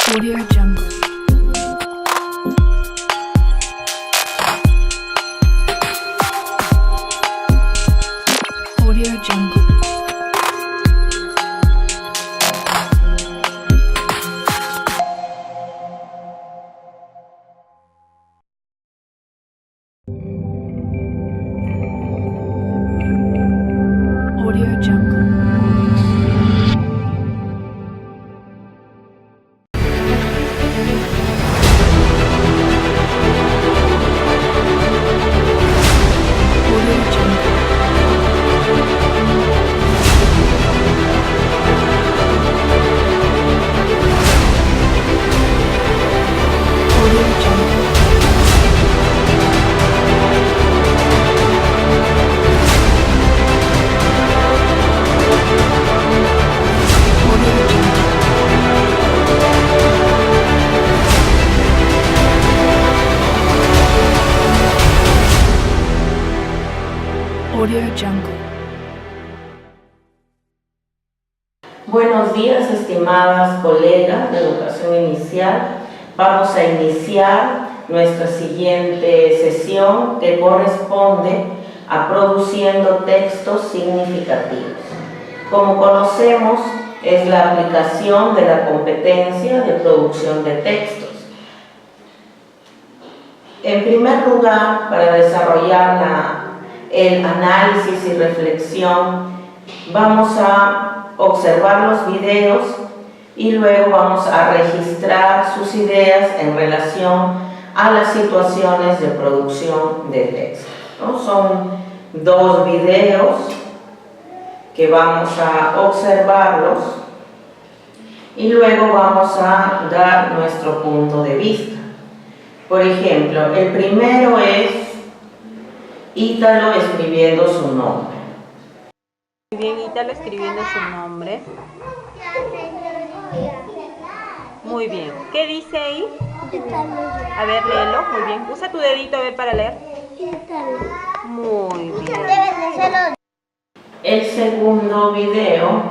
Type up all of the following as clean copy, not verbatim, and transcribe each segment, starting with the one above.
Audio Jungle. Audio Jungle. Audio Jungle. Audio Jungle. Audio Jungle. Audio Jungle. Audio Jungle. Buenos días, estimadas colegas de educación inicial. Vamos a iniciar nuestra siguiente sesión que corresponde a produciendo textos significativos. Como conocemos, es la aplicación de la competencia de producción de textos. En primer lugar, para desarrollar el análisis y reflexión, vamos a observar los videos y luego vamos a registrar sus ideas en relación a las situaciones de producción de texto, ¿no? Son dos videos que vamos a observarlos y luego vamos a dar nuestro punto de vista. Por ejemplo, el primero es Ítalo escribiendo su nombre. Muy bien, Ítalo escribiendo su nombre. Muy bien. ¿Qué dice ahí? A ver, léelo. Muy bien. Usa tu dedito a ver para leer. Muy bien. El segundo video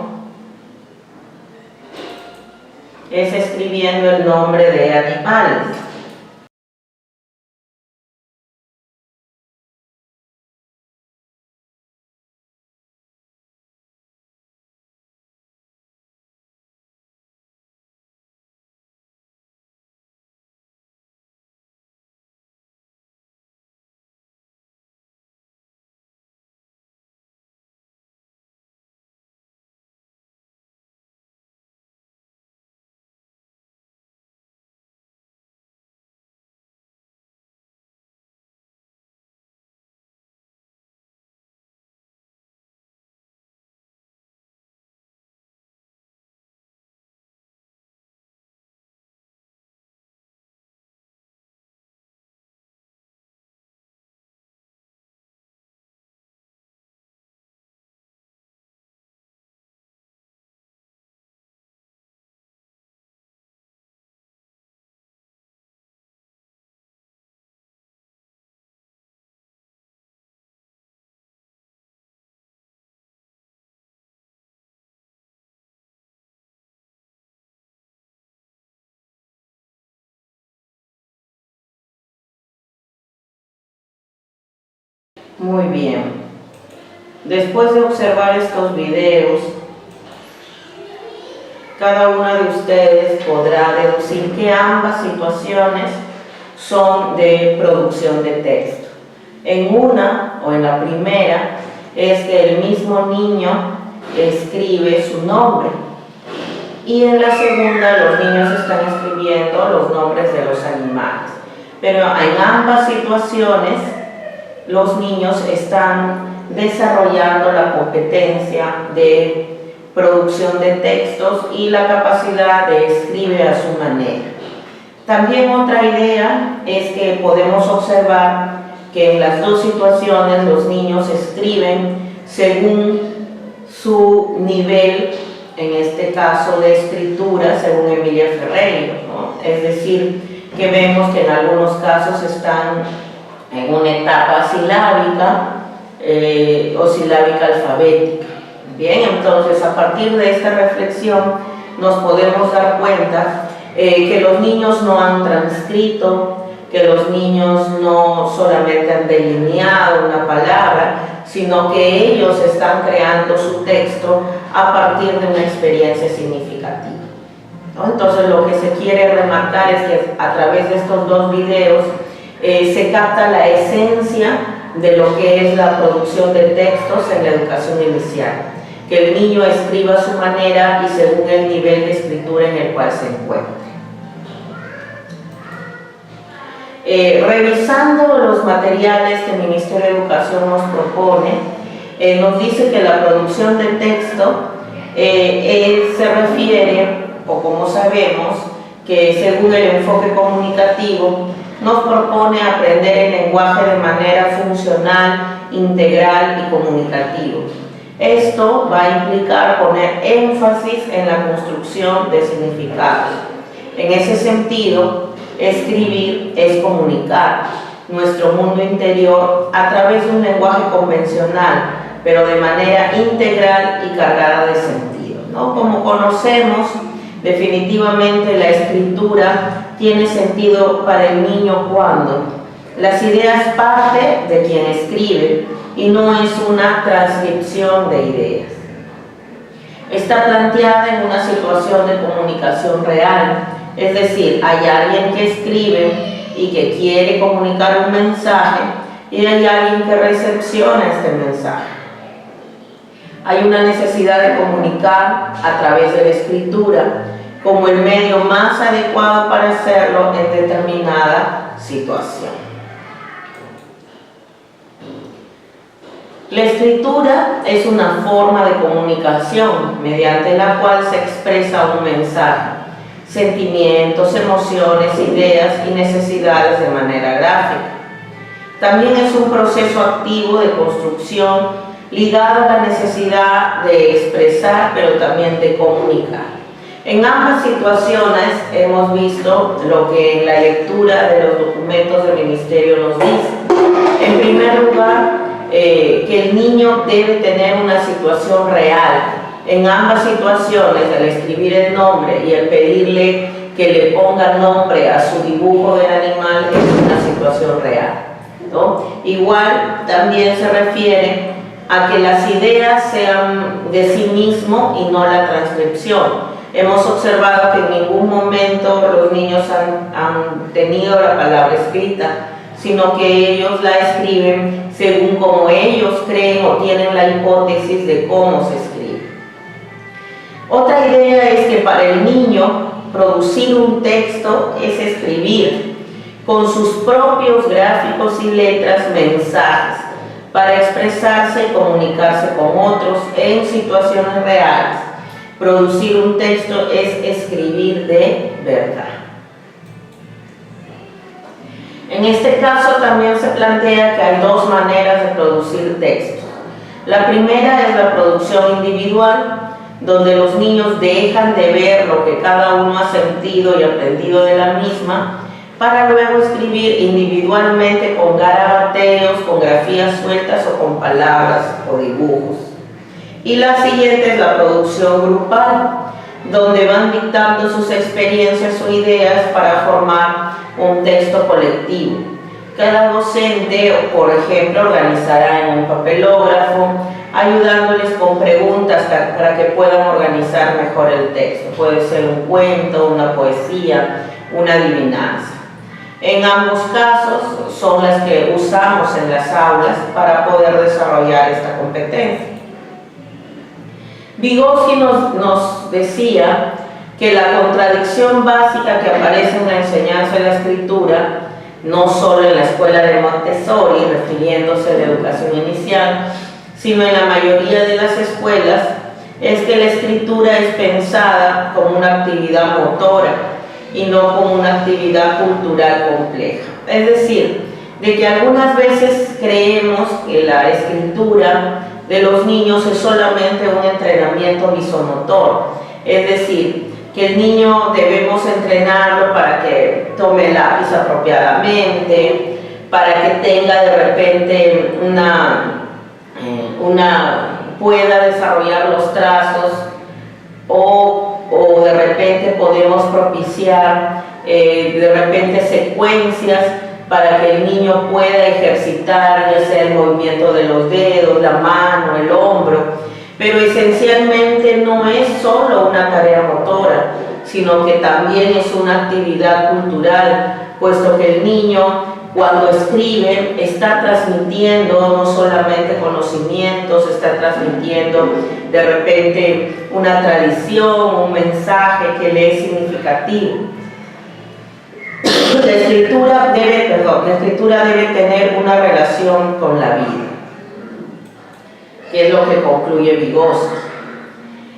es escribiendo el nombre de animales. Muy bien. Después de observar estos videos, cada una de ustedes podrá deducir que ambas situaciones son de producción de texto. En una, o en la primera, es que el mismo niño escribe su nombre. Y en la segunda, los niños están escribiendo los nombres de los animales. Pero en ambas situaciones, los niños están desarrollando la competencia de producción de textos y la capacidad de escribir a su manera. También otra idea es que podemos observar que en las dos situaciones los niños escriben según su nivel, en este caso de escritura, según Emilia Ferreiro, ¿no? Es decir, que vemos que en algunos casos están en una etapa silábica o silábica alfabética. Bien, entonces a partir de esta reflexión nos podemos dar cuenta que los niños no han transcrito, que los niños no solamente han delineado una palabra, sino que ellos están creando su texto a partir de una experiencia significativa, ¿no? Entonces lo que se quiere remarcar es que a través de estos dos videos se capta la esencia de lo que es la producción de textos en la educación inicial, que el niño escriba a su manera y según el nivel de escritura en el cual se encuentre. Revisando los materiales que el Ministerio de Educación nos propone, nos dice que la producción de texto se refiere, o como sabemos, que según el enfoque comunicativo, nos propone aprender el lenguaje de manera funcional, integral y comunicativo. Esto va a implicar poner énfasis en la construcción de significados. En ese sentido, escribir es comunicar nuestro mundo interior a través de un lenguaje convencional, pero de manera integral y cargada de sentido, ¿no? Como conocemos, definitivamente la escritura tiene sentido para el niño cuando las ideas parten de quien escribe y no es una transcripción de ideas. Está planteada en una situación de comunicación real, es decir, hay alguien que escribe y que quiere comunicar un mensaje y hay alguien que recepciona este mensaje. Hay una necesidad de comunicar a través de la escritura como el medio más adecuado para hacerlo en determinada situación. La escritura es una forma de comunicación mediante la cual se expresa un mensaje, sentimientos, emociones, ideas y necesidades de manera gráfica. También es un proceso activo de construcción ligado a la necesidad de expresar, pero también de comunicar. En ambas situaciones hemos visto lo que en la lectura de los documentos del Ministerio nos dice. En primer lugar, que el niño debe tener una situación real. En ambas situaciones, al escribir el nombre y al pedirle que le ponga nombre a su dibujo del animal, es una situación real, ¿no? Igual también se refiere a que las ideas sean de sí mismo y no la transcripción. Hemos observado que en ningún momento los niños han tenido la palabra escrita, sino que ellos la escriben según como ellos creen o tienen la hipótesis de cómo se escribe. Otra idea es que para el niño producir un texto es escribir con sus propios gráficos y letras mensajes para expresarse y comunicarse con otros en situaciones reales. Producir un texto es escribir de verdad. En este caso también se plantea que hay dos maneras de producir textos. La primera es la producción individual, donde los niños dejan de ver lo que cada uno ha sentido y aprendido de la misma, para luego escribir individualmente con garabateos, con grafías sueltas o con palabras o dibujos. Y la siguiente es la producción grupal, donde van dictando sus experiencias o ideas para formar un texto colectivo. Cada docente, por ejemplo, organizará en un papelógrafo, ayudándoles con preguntas para que puedan organizar mejor el texto. Puede ser un cuento, una poesía, una adivinanza. En ambos casos son las que usamos en las aulas para poder desarrollar esta competencia. Vygotsky nos decía que la contradicción básica que aparece en la enseñanza de la escritura, no solo en la escuela de Montessori, refiriéndose a la educación inicial, sino en la mayoría de las escuelas, es que la escritura es pensada como una actividad motora y no como una actividad cultural compleja. Es decir, de que algunas veces creemos que la escritura de los niños es solamente un entrenamiento visomotor, es decir, que el niño debemos entrenarlo para que tome el lápiz apropiadamente, para que tenga de repente pueda desarrollar los trazos o o de repente podemos propiciar de repente secuencias para que el niño pueda ejercitar ya sea el movimiento de los dedos, la mano, el hombro, pero esencialmente no es solo una tarea motora, sino que también es una actividad cultural, puesto que el niño cuando escribe está transmitiendo no solamente conocimientos, está transmitiendo de repente una tradición, un mensaje que le es significativo. La escritura debe tener una relación con la vida, que es lo que concluye Vygotsky.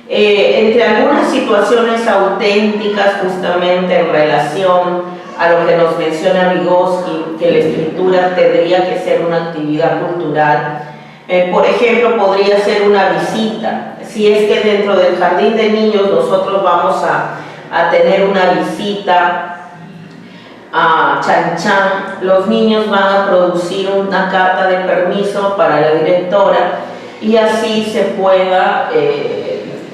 Entre algunas situaciones auténticas justamente en relación a lo que nos menciona Vygotsky, que la escritura tendría que ser una actividad cultural, por ejemplo, podría ser una visita. Si es que dentro del jardín de niños nosotros vamos a tener una visita a Chan Chan, los niños van a producir una carta de permiso para la directora y así se pueda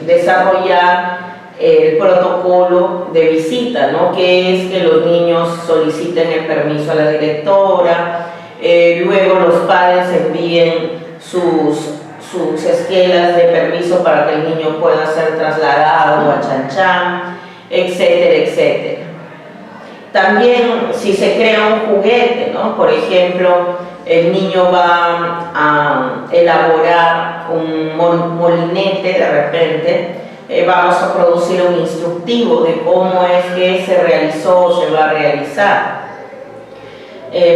desarrollar el protocolo de visita, ¿no? Que es que los niños soliciten el permiso a la directora, luego los padres envíen sus esquelas de permiso para que el niño pueda ser trasladado a Chan Chan, etcétera, etcétera. También si se crea un juguete, ¿no? Por ejemplo, el niño va a elaborar un molinete de repente, vamos a producir un instructivo de cómo es que se realizó o se va a realizar.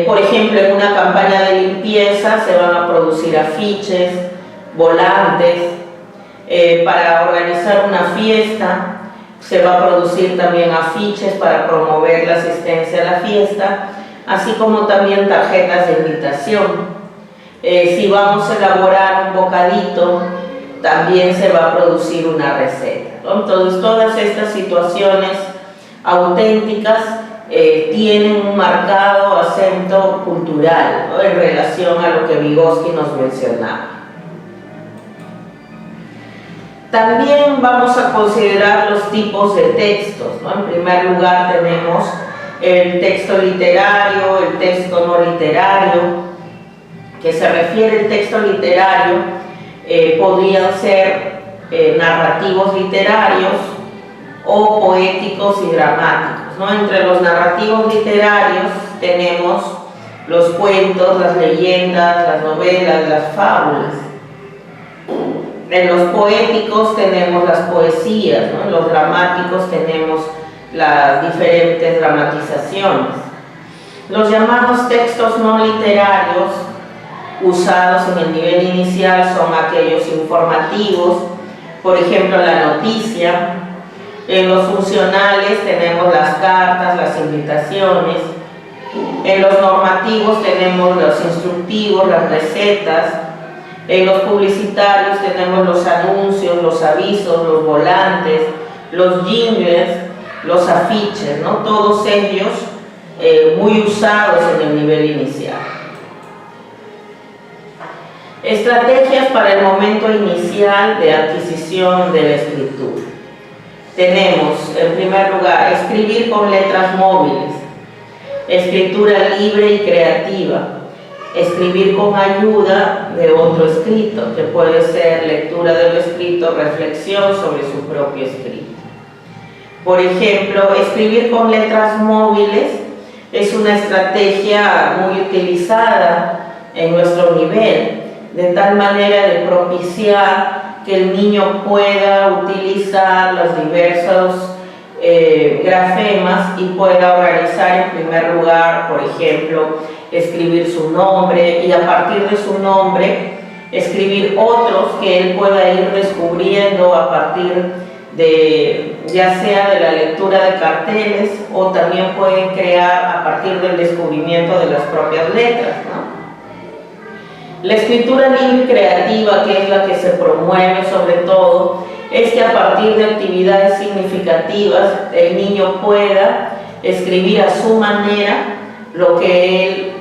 Por ejemplo, en una campaña de limpieza se van a producir afiches, volantes. Para organizar una fiesta se va a producir también afiches para promover la asistencia a la fiesta, así como también tarjetas de invitación. Si vamos a elaborar un bocadito, también se va a producir una receta, ¿no? Entonces, todas estas situaciones auténticas tienen un marcado acento cultural, ¿no? En relación a lo que Vygotsky nos mencionaba. También vamos a considerar los tipos de textos, ¿no? En primer lugar tenemos el texto literario, el texto no literario. Que se refiere al texto literario, podrían ser narrativos literarios o poéticos y dramáticos, ¿no? Entre los narrativos literarios tenemos los cuentos, las leyendas, las novelas, las fábulas. En los poéticos tenemos las poesías, ¿no? En los dramáticos tenemos las diferentes dramatizaciones. Los llamados textos no literarios usados en el nivel inicial son aquellos informativos, por ejemplo la noticia. En los funcionales tenemos las cartas, las invitaciones. En los normativos tenemos los instructivos, las recetas. En los publicitarios tenemos los anuncios, los avisos, los volantes, los jingles, los afiches, ¿no? Todos ellos muy usados en el nivel inicial. Estrategias para el momento inicial de adquisición de la escritura. Tenemos, en primer lugar, escribir con letras móviles, escritura libre y creativa, escribir con ayuda de otro escrito, que puede ser lectura de lo escrito, reflexión sobre su propio escrito. Por ejemplo, escribir con letras móviles es una estrategia muy utilizada en nuestro nivel, de tal manera de propiciar que el niño pueda utilizar los diversos grafemas y pueda organizar en primer lugar, por ejemplo, escribir su nombre y a partir de su nombre escribir otros que él pueda ir descubriendo a partir de, ya sea de la lectura de carteles o también pueden crear a partir del descubrimiento de las propias letras, ¿no? La escritura libre y creativa, que es la que se promueve sobre todo, es que a partir de actividades significativas el niño pueda escribir a su manera lo que él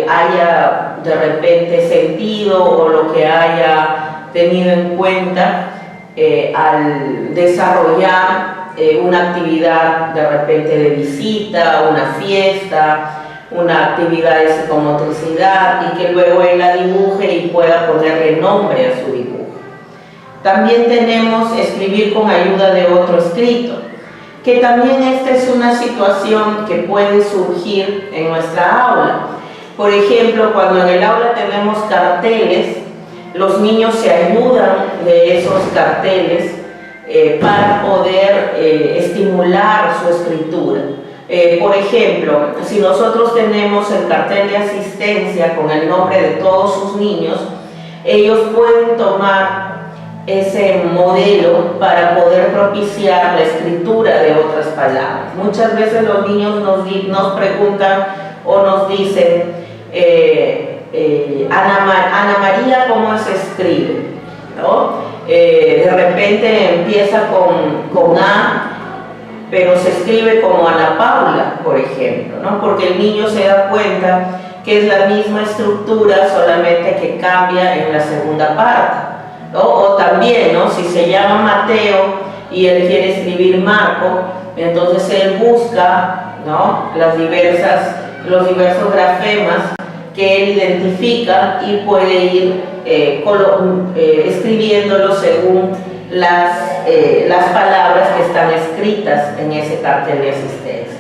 haya de repente sentido o lo que haya tenido en cuenta al desarrollar una actividad de repente de visita, una fiesta, una actividad de psicomotricidad y que luego él la dibuje y pueda ponerle nombre a su dibujo. También tenemos escribir con ayuda de otro escrito, que también esta es una situación que puede surgir en nuestra aula. Por ejemplo, cuando en el aula tenemos carteles, los niños se ayudan de esos carteles para poder estimular su escritura. Por ejemplo, si nosotros tenemos el cartel de asistencia con el nombre de todos sus niños, ellos pueden tomar ese modelo para poder propiciar la escritura de otras palabras. Muchas veces los niños nos preguntan o nos dicen, Ana María, ¿cómo se escribe? ¿No? De repente empieza con A, pero se escribe como Ana Paula, por ejemplo, ¿no? Porque el niño se da cuenta que es la misma estructura, solamente que cambia en la segunda parte, ¿no? O también, ¿no? Si se llama Mateo y él quiere escribir Marco, entonces él busca, ¿no?, los diversos grafemas que él identifica y puede ir escribiéndolo según las palabras que están escritas en ese cartel de asistencia.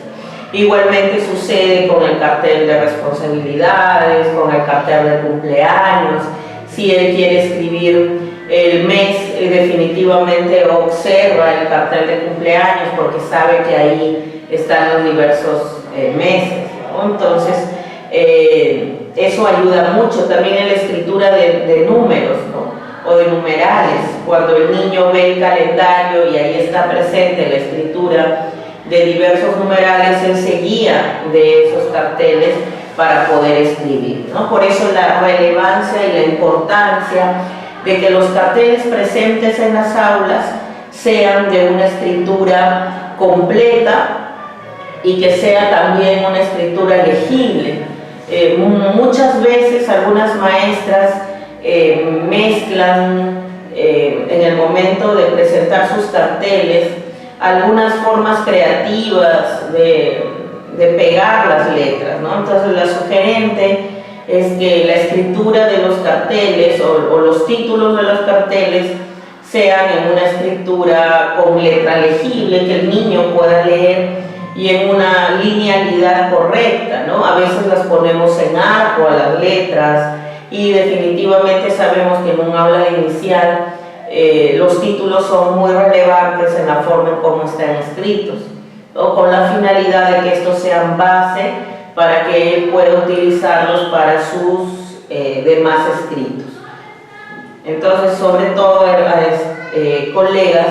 Igualmente sucede con el cartel de responsabilidades, con el cartel de cumpleaños. Si él quiere escribir el mes, definitivamente observa el cartel de cumpleaños porque sabe que ahí están los diversos meses, ¿no? Entonces, eso ayuda mucho también en la escritura de números, ¿no?, o de numerales. Cuando el niño ve el calendario y ahí está presente la escritura de diversos numerales, él se guía de esos carteles para poder escribir, ¿no? Por eso la relevancia y la importancia de que los carteles presentes en las aulas sean de una escritura completa y que sea también una escritura legible. Muchas veces algunas maestras mezclan en el momento de presentar sus carteles algunas formas creativas de pegar las letras, ¿no? Entonces la sugerente es que la escritura de los carteles o los títulos de los carteles sean en una escritura con letra legible, que el niño pueda leer y en una linealidad correcta, ¿no? A veces las ponemos en arco a las letras y definitivamente sabemos que en un aula inicial los títulos son muy relevantes en la forma en cómo están escritos, ¿no?, con la finalidad de que estos sean base para que él pueda utilizarlos para sus demás escritos. Entonces, sobre todo, colegas,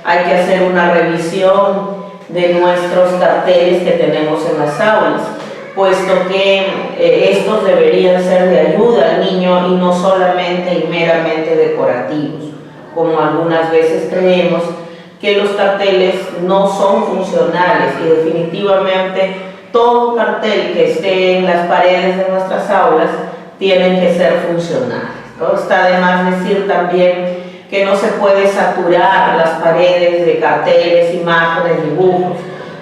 hay que hacer una revisión de nuestros carteles que tenemos en las aulas, puesto que estos deberían ser de ayuda al niño y no solamente y meramente decorativos, como algunas veces creemos que los carteles no son funcionales, y definitivamente todo cartel que esté en las paredes de nuestras aulas tienen que ser funcionales, ¿no? Está de más decir también que no se puede saturar las paredes de carteles, imágenes, dibujos,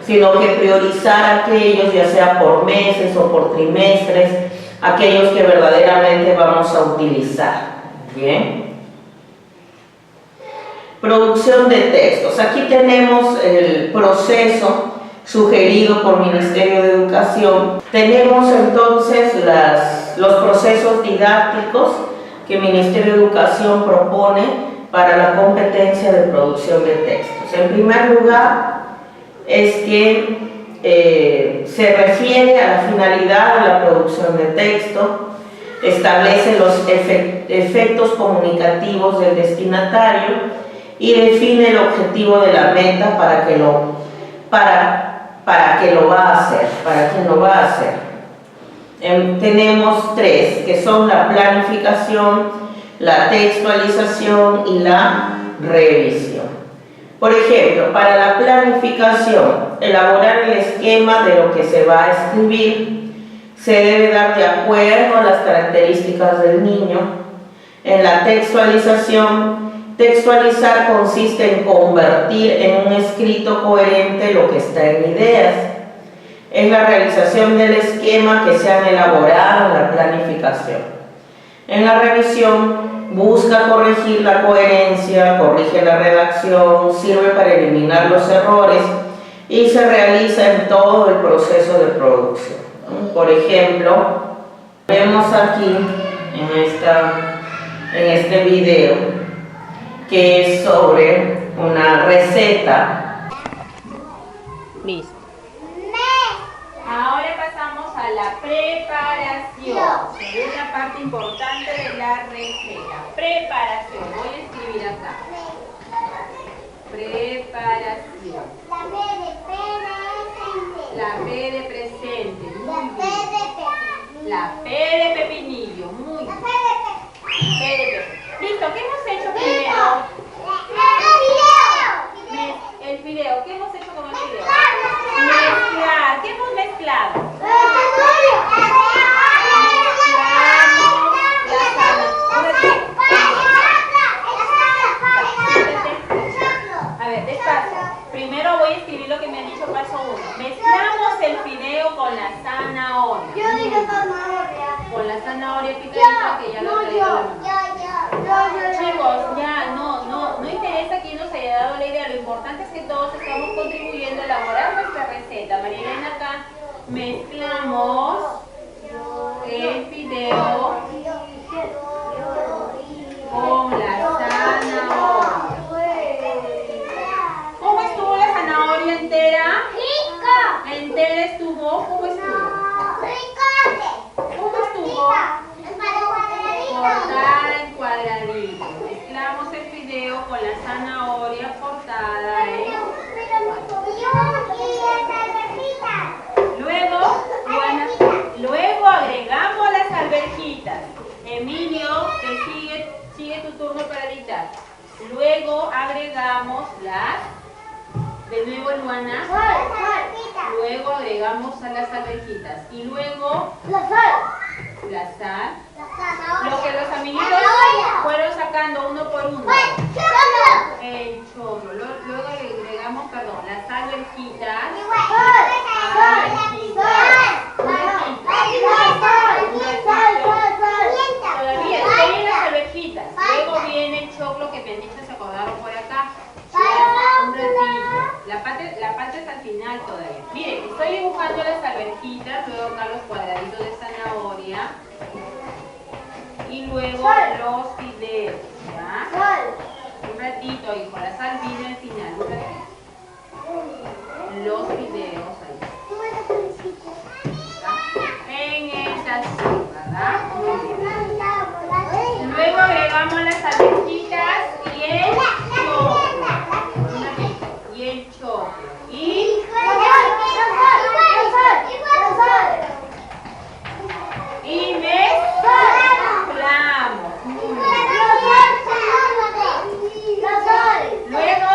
sino que priorizar aquellos, ya sea por meses o por trimestres, aquellos que verdaderamente vamos a utilizar. Bien. Producción de textos. Aquí tenemos el proceso sugerido por Ministerio de Educación. Tenemos entonces los procesos didácticos que el Ministerio de Educación propone para la competencia de producción de textos. En primer lugar, es que se refiere a la finalidad de la producción de texto, establece los efectos comunicativos del destinatario y define el objetivo de la meta para quien lo va a hacer. Tenemos tres, que son la planificación, la textualización y la revisión. Por ejemplo, para la planificación, elaborar el esquema de lo que se va a escribir se debe dar de acuerdo a las características del niño. En la textualización, Textualizar consiste en convertir en un escrito coherente lo que está en ideas. Es la realización del esquema que se han elaborado en la planificación. En la revisión busca corregir la coherencia, corrige la redacción, sirve para eliminar los errores y se realiza en todo el proceso de producción. Por ejemplo, vemos aquí en este video que es sobre una receta. Listo. Ahora pasamos a la preparación. Segunda parte importante de la receta. Preparación. Voy a escribir acá. Preparación. La P de presente. Muy bien. La P de pepinillo. Muy bien. P de pepinillo. Listo. ¿Qué hemos hecho primero? El fideo. ¿Qué hemos hecho con el fideo? Mezclar. ¿Qué hemos mezclado? A ver, despacio. Primero voy a escribir lo que me han dicho paso 1. Mezclamos el fideo con la zanahoria. Con la zanahoria picadita que ya lo he traído a la mano. Chicos, ya no interesa quién nos haya dado la idea. Lo importante es que todos estamos contribuyendo a elaborar nuestra receta. María Elena acá mezclamos el fideo con la zanahoria. ¿Cómo estuvo la zanahoria entera? ¿La entera estuvo? ¿Cómo estuvo? ¿Cómo estuvo? Cortada en cuadraditos. Mezclamos el fideo con la zanahoria cortada en luego agregamos las alverjitas. Emilio, sigue tu turno para editar. Luego agregamos de nuevo Luana. Luego agregamos a las alverjitas. Y luego la sal. Lo que los amiguitos fueron sacando uno por uno. El chorro. Luego agregamos, las alverjitas. Todavía vienen las alverjitas. Luego viene el choclo que pendientes se acordaron por acá. Un ratito. La parte es al final todavía. Miren, estoy dibujando las alverjitas, luego acá los cuadraditos de zanahoria. Y luego los fideos, ¿ya? Un ratito, hijo, la sal viene al final, un ratito. Los fideos ahí. En esta así, ¿verdad? Muy bien. Luego agregamos las alverjitas y el choclo. Un ratito. Y el choclo. Y mezclamos. Luego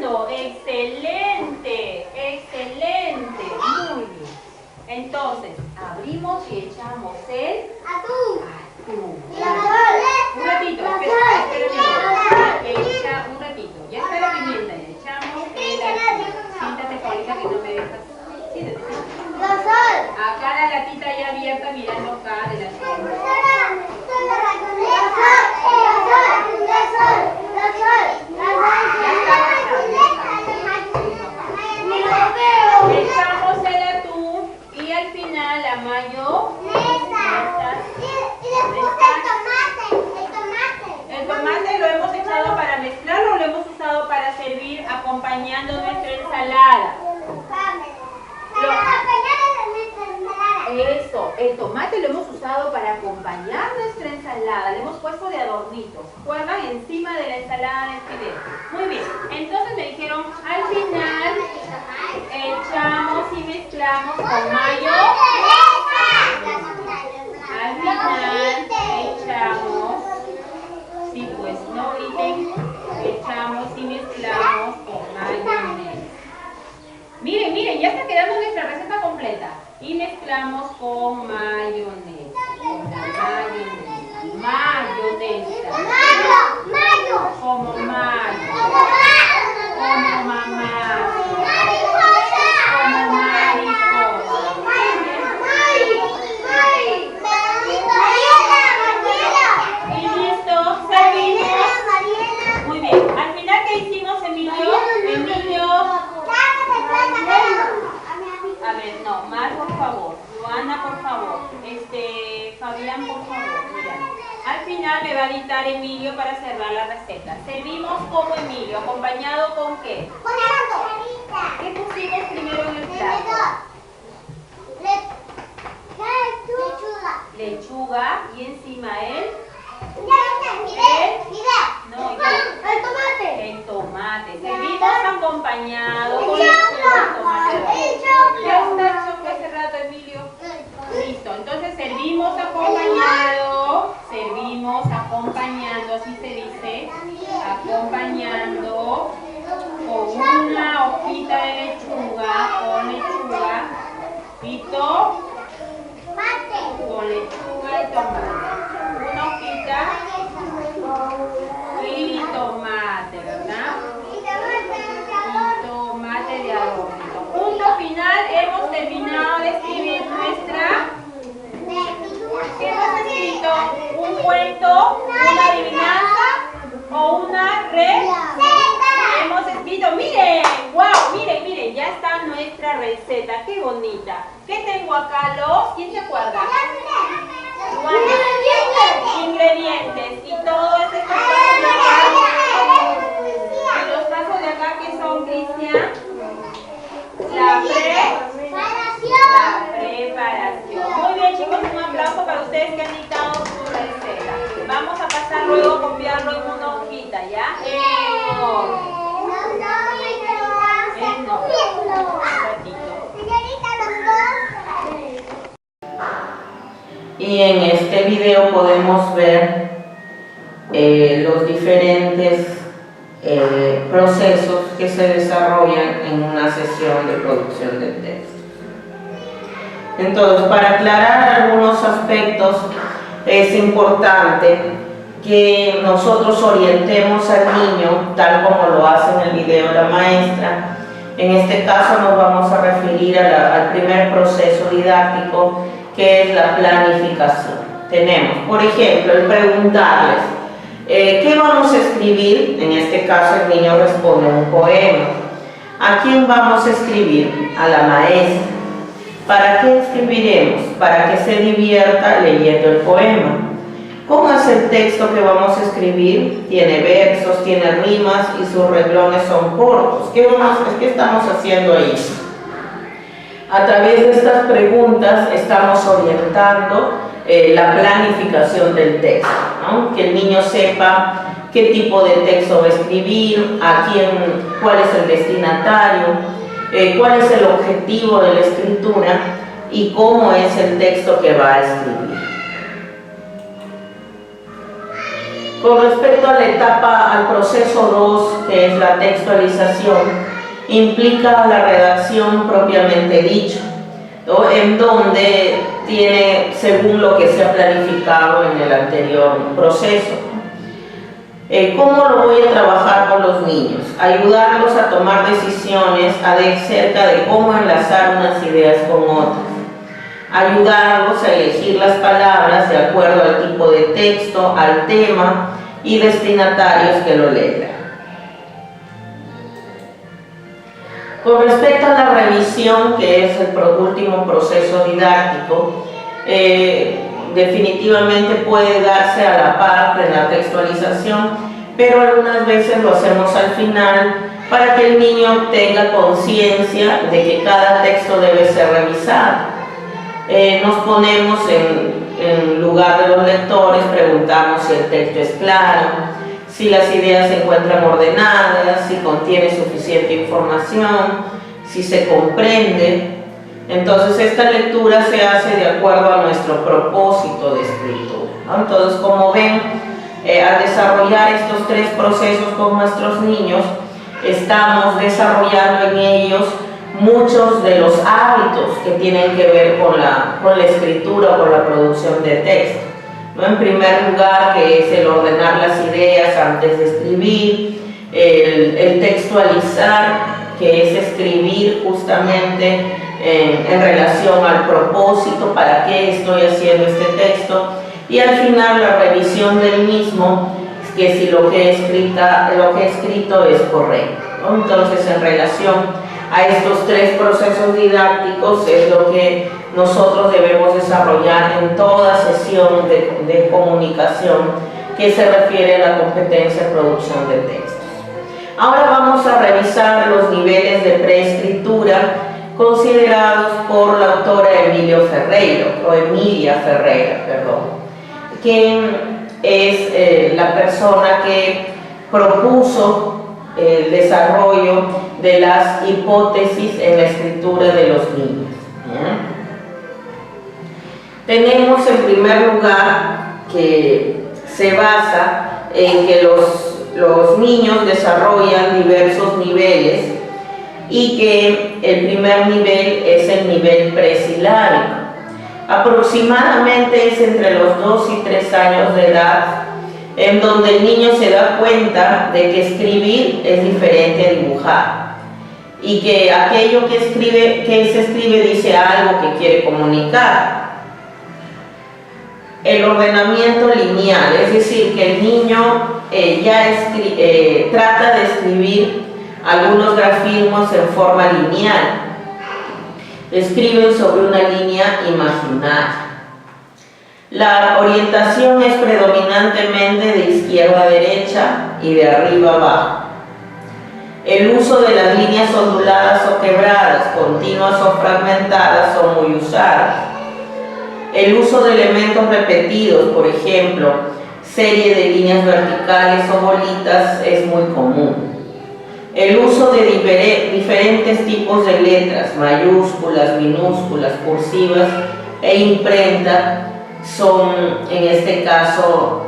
copiando. Excelente, excelente. Muy bien. Entonces, abrimos y echamos el atún. Un ratito, espera un ratito. Ya está la pimienta. Echamos el atún. Siéntate, Paulita, que no me dejas. Siéntate. Acá la latita ya abierta mirando acá de la echamos el atún y al final la mayonesa. El tomate lo hemos echado para mezclarlo o lo hemos usado para servir acompañando nuestra ensalada. Eso, el tomate lo hemos usado para acompañar nuestra ensalada. Le hemos puesto de adornitos, ¿se acuerdan? Encima de la ensalada de fideo. Muy bien, entonces me dijeron, al final echamos y mezclamos con mayo. Al final echamos, sí pues no griten, echamos y mezclamos con mayonesa. Miren, miren, ya está quedando nuestra receta completa. Y mezclamos con mayonesa. Con la mayonesa. Mayonesa. Como mayo. Como mamá. Como mariposa. Y listo, servimos. Muy bien. Al final, ¿qué hicimos, Emilio? A ver, no, Mar, por favor. Luana, por favor. Fabián, por favor. Mira. Al final me va a dictar Emilio para cerrar la receta. Servimos como Emilio, ¿acompañado con qué? ¿Qué pusimos primero en el plato? Lechuga y encima el tomate. Servimos acompañado con lechuga, tomate. Ya está hecho que hace rato, Emilio. Listo, entonces servimos acompañando, así se dice, acompañando con una hojita de lechuga, con lechuga, pito, con lechuga y tomate. Una hojita y tomate, ¿verdad? Y tomate de adorno. Punto final, hemos terminado de escribir nuestra... ¿Qué hemos escrito? ¿Un cuento? ¿Una adivinanza? ¿O una receta? Hemos escrito, miren, wow, miren, miren, ya está nuestra receta, qué bonita. ¿Qué tengo acá? ¿Quién se acuerda? Ingredientes. Y todo estos pasos de acá. Y los pasos de acá que son, Cristian. La preparación. Muy bien, chicos, un aplauso para ustedes que han dictado su receta. Vamos a pasar luego a copiarlo en una hojita, ¿ya? Y en este video podemos ver los diferentes procesos que se desarrollan en una sesión de producción de texto. Entonces, para aclarar algunos aspectos, es importante que nosotros orientemos al niño, tal como lo hace en el video la maestra. En este caso nos vamos a referir al primer proceso didáctico, que es la planificación. Tenemos, por ejemplo, el preguntarles ¿qué vamos a escribir? En este caso el niño responde un poema. ¿A quién vamos a escribir? A la maestra. ¿Para qué escribiremos? Para que se divierta leyendo el poema. ¿Cómo es el texto que vamos a escribir? Tiene versos, tiene rimas y sus renglones son cortos. ¿Qué estamos haciendo ahí? A través de estas preguntas estamos orientando la planificación del texto, ¿no? Que el niño sepa qué tipo de texto va a escribir, cuál es el destinatario, cuál es el objetivo de la escritura y cómo es el texto que va a escribir. Con respecto a la etapa, al proceso 2, que es la textualización, implica la redacción propiamente dicho, ¿no? En donde tiene, según lo que se ha planificado en el anterior proceso. ¿Cómo lo voy a trabajar con los niños? Ayudarlos a tomar decisiones acerca de cómo enlazar unas ideas con otras. Ayudarlos a elegir las palabras de acuerdo al tipo de texto, al tema y destinatarios que lo lean. Con respecto a la revisión, que es el último proceso didáctico, definitivamente puede darse a la par de la textualización, pero algunas veces lo hacemos al final para que el niño tenga conciencia de que cada texto debe ser revisado. Nos ponemos en lugar de los lectores, preguntamos si el texto es claro, si las ideas se encuentran ordenadas, si contiene suficiente información, si se comprende. Entonces esta lectura se hace de acuerdo a nuestro propósito de escritura, ¿no? Entonces, como ven, al desarrollar estos 3 procesos con nuestros niños, estamos desarrollando en ellos muchos de los hábitos que tienen que ver con la escritura o con la producción de texto, ¿no? En primer lugar, que es el ordenar las ideas antes de escribir, el textualizar, que es escribir justamente en relación al propósito, para qué estoy haciendo este texto, y al final la revisión del mismo, que si lo que he escrito es correcto, ¿no? Entonces, en relación a estos 3 procesos didácticos es lo que nosotros debemos desarrollar en toda sesión de comunicación que se refiere a la competencia de producción de textos. Ahora vamos a revisar los niveles de preescritura considerados por la autora Emilia Ferreira, quien es la persona que propuso el desarrollo de las hipótesis en la escritura de los niños. Tenemos en primer lugar que se basa en que los niños desarrollan diversos niveles y que el primer nivel es el nivel presilábico. Aproximadamente es entre los 2 y 3 años de edad, en donde el niño se da cuenta de que escribir es diferente a dibujar y que aquello que se escribe dice algo que quiere comunicar. El ordenamiento lineal, es decir, que el niño trata de escribir algunos grafismos en forma lineal. Escriben sobre una línea imaginaria. La orientación es predominantemente de izquierda a derecha y de arriba a abajo. El uso de las líneas onduladas o quebradas, continuas o fragmentadas son muy usadas. El uso de elementos repetidos, por ejemplo, serie de líneas verticales o bolitas, es muy común. El uso de diferentes tipos de letras, mayúsculas, minúsculas, cursivas e imprenta, son en este caso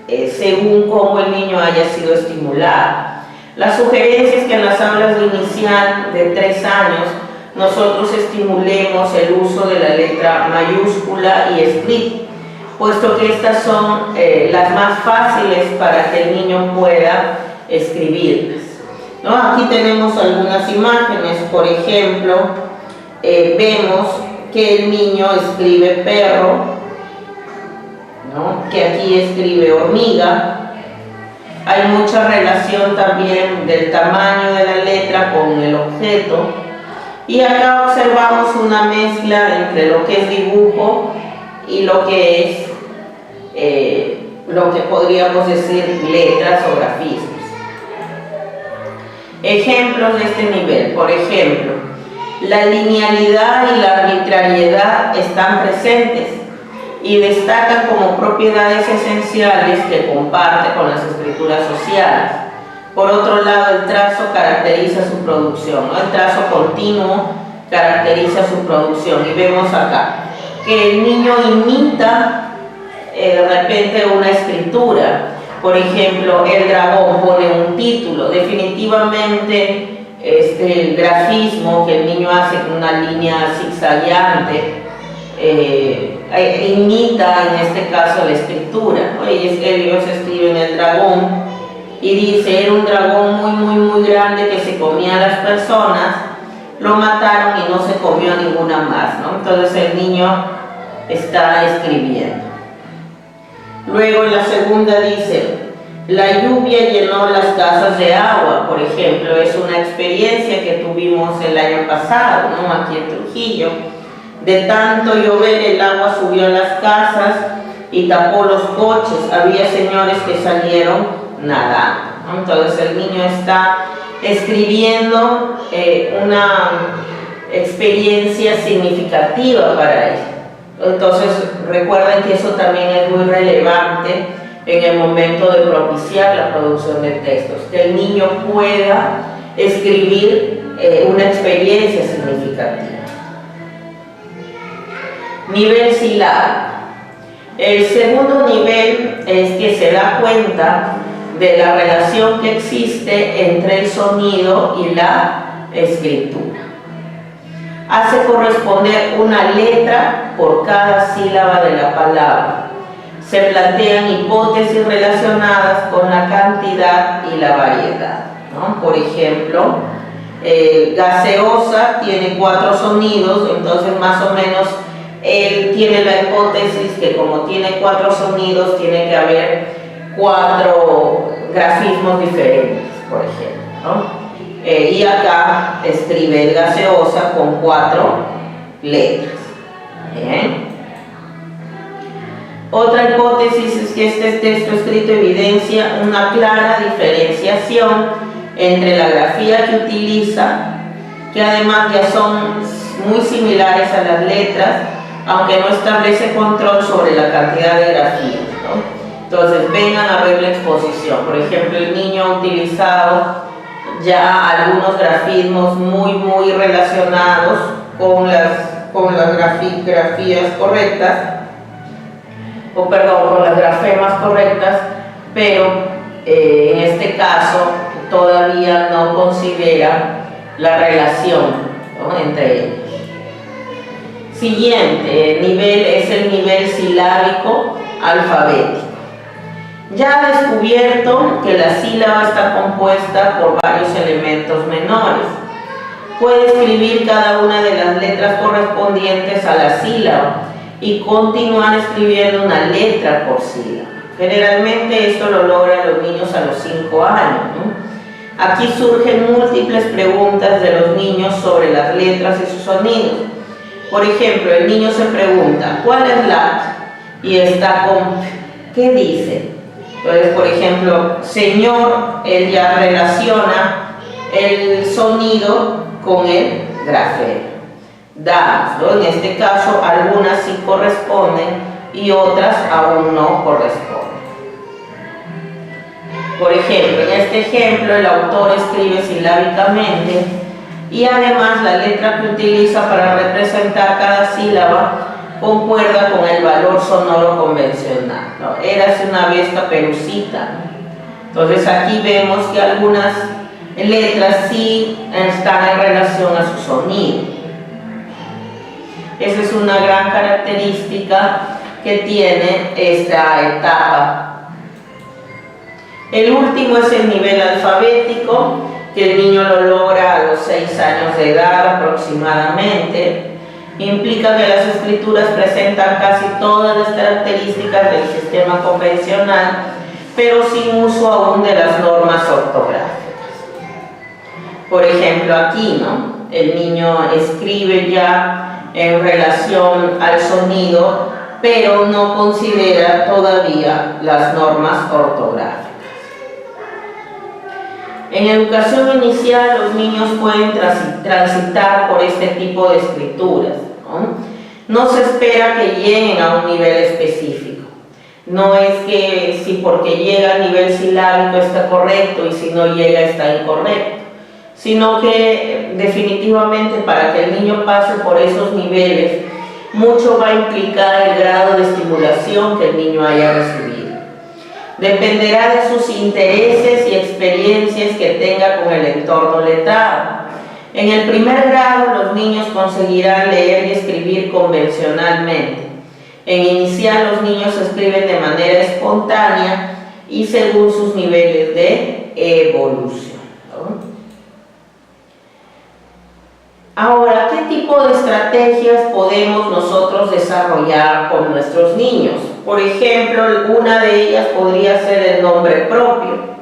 según cómo el niño haya sido estimulado. La sugerencia es que en las aulas de inicial de 3 años nosotros estimulemos el uso de la letra mayúscula y script, puesto que estas son las más fáciles para que el niño pueda escribirlas, ¿no? Aquí tenemos algunas imágenes. Por ejemplo, vemos que el niño escribe perro, ¿no? Que aquí escribe hormiga. Hay mucha relación también del tamaño de la letra con el objeto. Y acá observamos una mezcla entre lo que es dibujo y lo que es, lo que podríamos decir letras o grafismos. Ejemplos de este nivel: por ejemplo, la linealidad y la arbitrariedad están presentes y destacan como propiedades esenciales que comparte con las escrituras sociales. Por otro lado, el trazo caracteriza su producción, ¿no? El trazo continuo caracteriza su producción, y vemos acá que el niño imita de repente una escritura, Por ejemplo, el dragón pone un título. Definitivamente el grafismo que el niño hace con una línea zigzagueante imita en este caso la escritura, ¿no? Ellos escriben el dragón y dice: era un dragón muy grande que se comía a las personas, lo mataron y no se comió ninguna más, ¿no? Entonces el niño está escribiendo. Luego en la segunda dice: la lluvia llenó las casas de agua. Por ejemplo, es una experiencia que tuvimos el año pasado, ¿no? Aquí en Trujillo. De tanto llover, el agua subió a las casas y tapó los coches. Había señores que salieron nadando, ¿no? Entonces el niño está escribiendo una experiencia significativa para él. Entonces recuerden que eso también es muy relevante en el momento de propiciar la producción de textos, que el niño pueda escribir una experiencia significativa. Nivel silábico. El segundo nivel es que se da cuenta de la relación que existe entre el sonido y la escritura. Hace corresponder una letra por cada sílaba de la palabra. Se plantean hipótesis relacionadas con la cantidad y la variedad, ¿no? Por ejemplo, gaseosa tiene 4 sonidos, entonces más o menos él tiene la hipótesis que como tiene 4 sonidos, tiene que haber 4 grafismos diferentes, por ejemplo, ¿no? Y acá escribe el gaseosa con 4 letras. Bien. Otra hipótesis es que este texto escrito evidencia una clara diferenciación entre la grafía que utiliza, que además ya son muy similares a las letras, aunque no establece control sobre la cantidad de grafías, ¿no? Entonces vengan a ver la exposición. Por ejemplo, el niño ha utilizado ya algunos grafismos muy relacionados con las grafías correctas, con las grafemas correctas, pero en este caso todavía no considera la relación, ¿no?, entre ellos. Siguiente nivel es el nivel silábico alfabético. Ya ha descubierto que la sílaba está compuesta por varios elementos menores. Puede escribir cada una de las letras correspondientes a la sílaba y continuar escribiendo una letra por sílaba. Generalmente esto lo logran los niños a los 5 años, ¿no? Aquí surgen múltiples preguntas de los niños sobre las letras y sus sonidos. Por ejemplo, el niño se pregunta: ¿cuál es la? Y está con ¿qué dice? Entonces, por ejemplo, señor, él ya relaciona el sonido con el grafema. Damas, ¿no? En este caso, algunas sí corresponden y otras aún no corresponden. Por ejemplo, en este ejemplo, el autor escribe silábicamente y además la letra que utiliza para representar cada sílaba concuerda con el valor sonoro convencional, ¿no? Érase una vez Caperucita, ¿no? Entonces aquí vemos que algunas letras sí están en relación a su sonido. Esa es una gran característica que tiene esta etapa. El último es el nivel alfabético, que el niño lo logra a los 6 años de edad aproximadamente. Implica que las escrituras presentan casi todas las características del sistema convencional, pero sin uso aún de las normas ortográficas. Por ejemplo, aquí, ¿no?, el niño escribe ya en relación al sonido, pero no considera todavía las normas ortográficas. En educación inicial, los niños pueden transitar por este tipo de escrituras, ¿no? No se espera que lleguen a un nivel específico. No es que si porque llega a nivel silábico está correcto y si no llega está incorrecto, sino que definitivamente para que el niño pase por esos niveles, mucho va a implicar el grado de estimulación que el niño haya recibido. Dependerá de sus intereses y experiencias que tenga con el entorno letrado. En el primer grado, los niños conseguirán leer y escribir convencionalmente. En inicial, los niños escriben de manera espontánea y según sus niveles de evolución. Ahora, ¿qué tipo de estrategias podemos nosotros desarrollar con nuestros niños? Por ejemplo, una de ellas podría ser el nombre propio.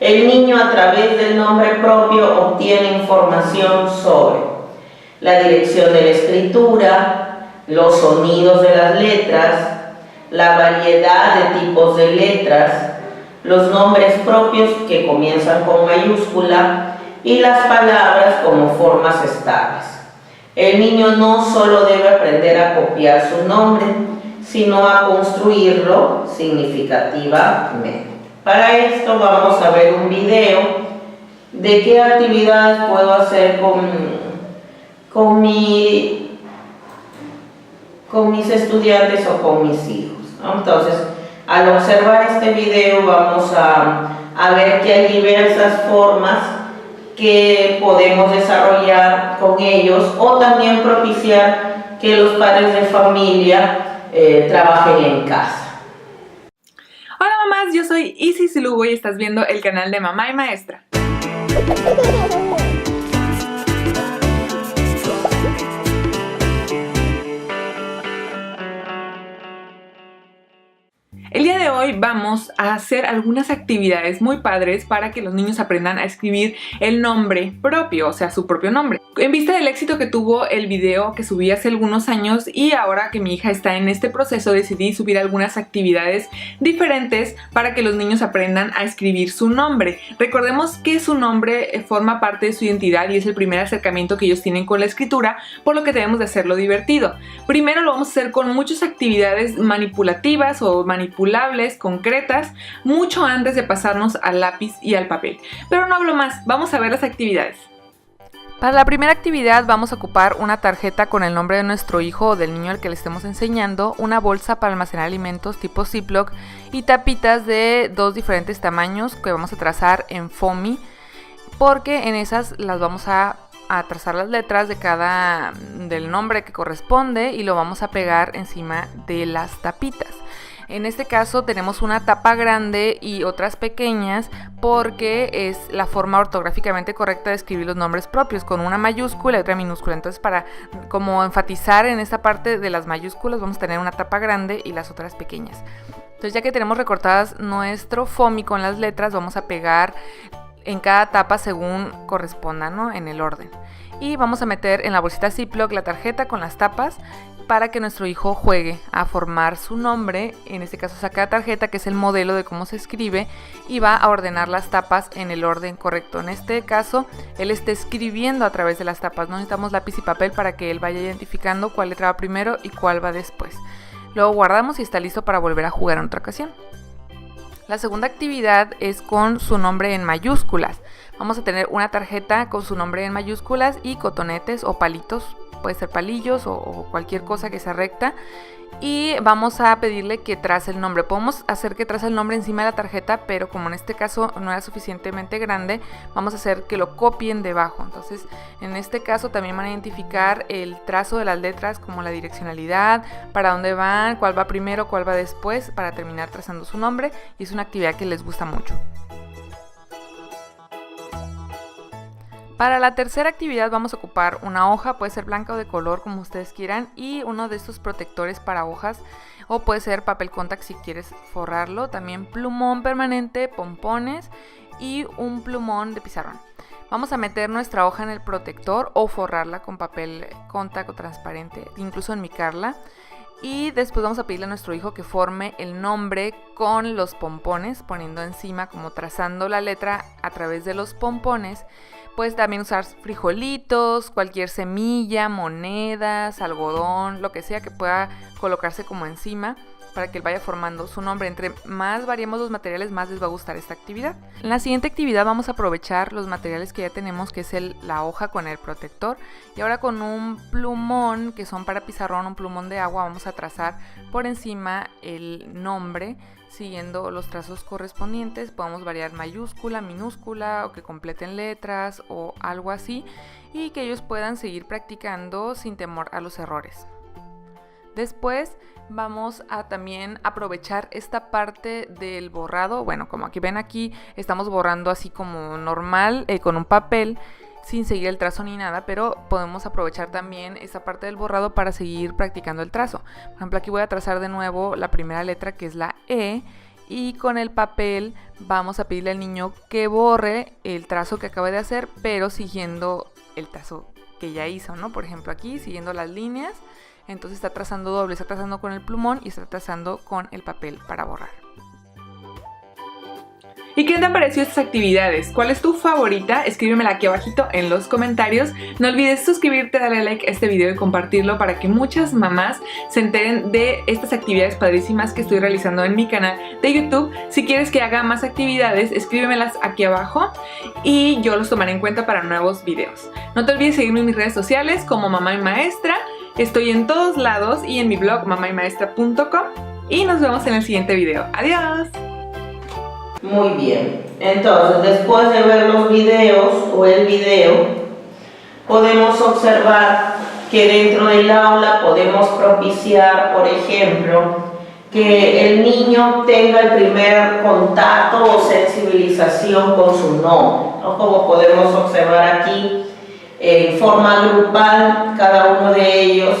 El niño a través del nombre propio obtiene información sobre la dirección de la escritura, los sonidos de las letras, la variedad de tipos de letras, los nombres propios que comienzan con mayúscula y las palabras como formas estables. El niño no solo debe aprender a copiar su nombre, sino a construirlo significativamente. Para esto vamos a ver un video de qué actividades puedo hacer con mis estudiantes o con mis hijos, ¿no? Entonces, al observar este video vamos a ver que hay diversas formas que podemos desarrollar con ellos o también propiciar que los padres de familia trabajen en casa. Hola mamás, yo soy Isis Lugo y estás viendo el canal de Mamá y Maestra. El día de hoy vamos a hacer algunas actividades muy padres para que los niños aprendan a escribir el nombre propio, o sea, su propio nombre. En vista del éxito que tuvo el video que subí hace algunos años y ahora que mi hija está en este proceso, decidí subir algunas actividades diferentes para que los niños aprendan a escribir su nombre. Recordemos que su nombre forma parte de su identidad y es el primer acercamiento que ellos tienen con la escritura, por lo que debemos de hacerlo divertido. Primero lo vamos a hacer con muchas actividades manipulativas o manipulables, concretas, mucho antes de pasarnos al lápiz y al papel. Pero no hablo más, vamos a ver las actividades. Para la primera actividad vamos a ocupar una tarjeta con el nombre de nuestro hijo o del niño al que le estemos enseñando, una bolsa para almacenar alimentos tipo Ziploc y tapitas de dos diferentes tamaños que vamos a trazar en foamy, porque en esas las vamos a trazar las letras del nombre que corresponde y lo vamos a pegar encima de las tapitas. En este caso tenemos una tapa grande y otras pequeñas porque es la forma ortográficamente correcta de escribir los nombres propios, con una mayúscula y otra minúscula. Entonces, para como enfatizar en esta parte de las mayúsculas, vamos a tener una tapa grande y las otras pequeñas. Entonces, ya que tenemos recortadas nuestro foamy con las letras, vamos a pegar en cada tapa según corresponda, ¿no? En el orden. Y vamos a meter en la bolsita Ziploc la tarjeta con las tapas para que nuestro hijo juegue a formar su nombre. En este caso saca la tarjeta, que es el modelo de cómo se escribe, y va a ordenar las tapas en el orden correcto. En este caso, él está escribiendo a través de las tapas. No necesitamos lápiz y papel para que él vaya identificando cuál letra va primero y cuál va después. Luego guardamos y está listo para volver a jugar en otra ocasión. La segunda actividad es con su nombre en mayúsculas. Vamos a tener una tarjeta con su nombre en mayúsculas y cotonetes o palitos, puede ser palillos o cualquier cosa que sea recta, y vamos a pedirle que trace el nombre. Podemos hacer que trace el nombre encima de la tarjeta, pero como en este caso no era suficientemente grande, vamos a hacer que lo copien debajo. Entonces, en este caso también van a identificar el trazo de las letras, como la direccionalidad, para dónde van, cuál va primero, cuál va después, para terminar trazando su nombre, y es una actividad que les gusta mucho. Para la tercera actividad vamos a ocupar una hoja, puede ser blanca o de color como ustedes quieran, y uno de estos protectores para hojas, o puede ser papel contact si quieres forrarlo, también plumón permanente, pompones y un plumón de pizarrón. Vamos a meter nuestra hoja en el protector o forrarla con papel contact o transparente, incluso enmicarla. Y después vamos a pedirle a nuestro hijo que forme el nombre con los pompones, poniendo encima, como trazando la letra a través de los pompones. Puedes también usar frijolitos, cualquier semilla, monedas, algodón, lo que sea que pueda colocarse como encima para que él vaya formando su nombre. Entre más variemos los materiales, más les va a gustar esta actividad. En la siguiente actividad vamos a aprovechar los materiales que ya tenemos, que es la hoja con el protector, y ahora con un plumón, que son para pizarrón, un plumón de agua, vamos a trazar por encima el nombre siguiendo los trazos correspondientes. Podemos variar mayúscula, minúscula o que completen letras o algo así, y que ellos puedan seguir practicando sin temor a los errores. Después vamos a también aprovechar esta parte del borrado. Bueno, como aquí ven, aquí estamos borrando así como normal con un papel, sin seguir el trazo ni nada, pero podemos aprovechar también esta parte del borrado para seguir practicando el trazo. Por ejemplo, aquí voy a trazar de nuevo la primera letra, que es la E, y con el papel vamos a pedirle al niño que borre el trazo que acaba de hacer, pero siguiendo el trazo que ya hizo, ¿no? Por ejemplo, aquí siguiendo las líneas. Entonces está trazando doble, está trazando con el plumón y está trazando con el papel para borrar. ¿Y qué te han parecido estas actividades? ¿Cuál es tu favorita? Escríbemela aquí abajito en los comentarios. No olvides suscribirte, darle like a este video y compartirlo para que muchas mamás se enteren de estas actividades padrísimas que estoy realizando en mi canal de YouTube. Si quieres que haga más actividades, escríbemelas aquí abajo y yo los tomaré en cuenta para nuevos videos. No te olvides seguirme en mis redes sociales como Mamá y Maestra. Estoy en todos lados y en mi blog mamaymaestra.com, y nos vemos en el siguiente video. ¡Adiós! Muy bien, entonces después de ver los videos o el video, podemos observar que dentro del aula podemos propiciar, por ejemplo, que el niño tenga el primer contacto o sensibilización con su nombre, ¿no? Como podemos observar aquí, en forma grupal, cada uno de ellos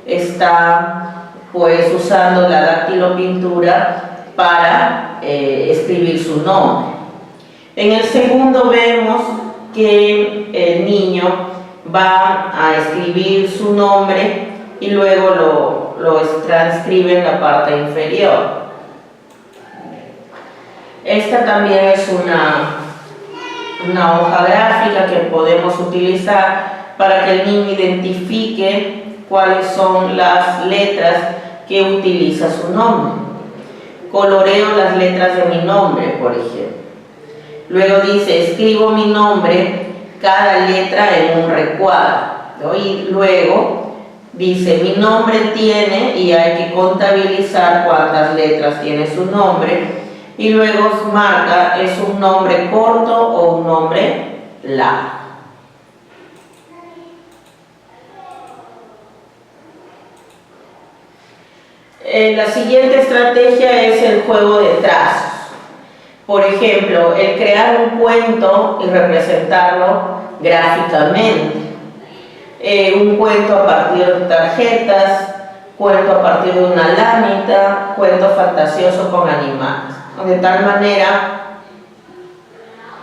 está pues usando la dactilopintura para escribir su nombre. En el segundo vemos que el niño va a escribir su nombre y luego lo transcribe en la parte inferior. Esta también es una hoja gráfica que podemos utilizar para que el niño identifique cuáles son las letras que utiliza su nombre. Coloreo las letras de mi nombre, por ejemplo. Luego dice, escribo mi nombre, cada letra en un recuadro, ¿no? Y luego dice, mi nombre tiene, y hay que contabilizar cuántas letras tiene su nombre. Y luego marca, ¿es un nombre corto o un nombre largo? La siguiente estrategia es el juego de trazos. Por ejemplo, el crear un cuento y representarlo gráficamente. Un cuento a partir de tarjetas, cuento a partir de una lámina, cuento fantasioso con animales. De tal manera